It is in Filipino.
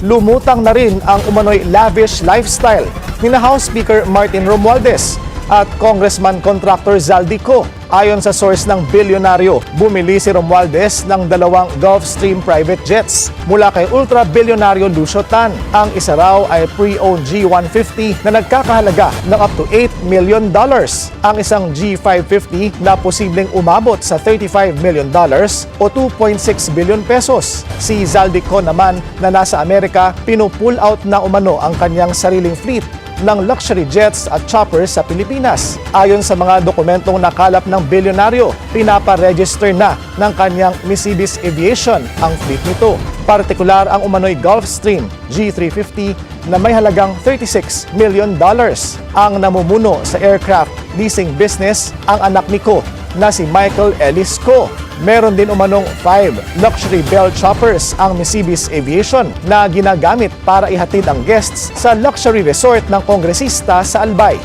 Lumutang na rin ang umano'y lavish lifestyle ni na House Speaker Martin Romualdez at Congressman Contractor Zaldico. Ayon sa source ng bilyonaryo, bumili si Romualdez ng 2 Gulfstream private jets mula kay ultra-bilyonaryo Lucio Tan. Ang isa raw ay pre-owned G150 na nagkakahalaga ng up to $8 million. Ang isang G550 na posibleng umabot sa $35 million o 2.6 billion pesos. Si Zaldico naman na nasa Amerika, pinupull out na umano ang kanyang sariling fleet ng luxury jets at choppers sa Pilipinas. Ayon sa mga dokumentong nakalap ng bilyonaryo, pinapa-register na ng kanyang Mercedes Aviation ang fleet nito. Partikular ang umano'y Gulfstream G350 na may halagang $36 million. Ang namumuno sa aircraft leasing business ang anak ni Ko na si Michael Ellis Ko. Meron din umanong 5 luxury Bell choppers ang Mercedes Aviation na ginagamit para ihatid ang guests sa luxury resort ng kongresista sa Albay.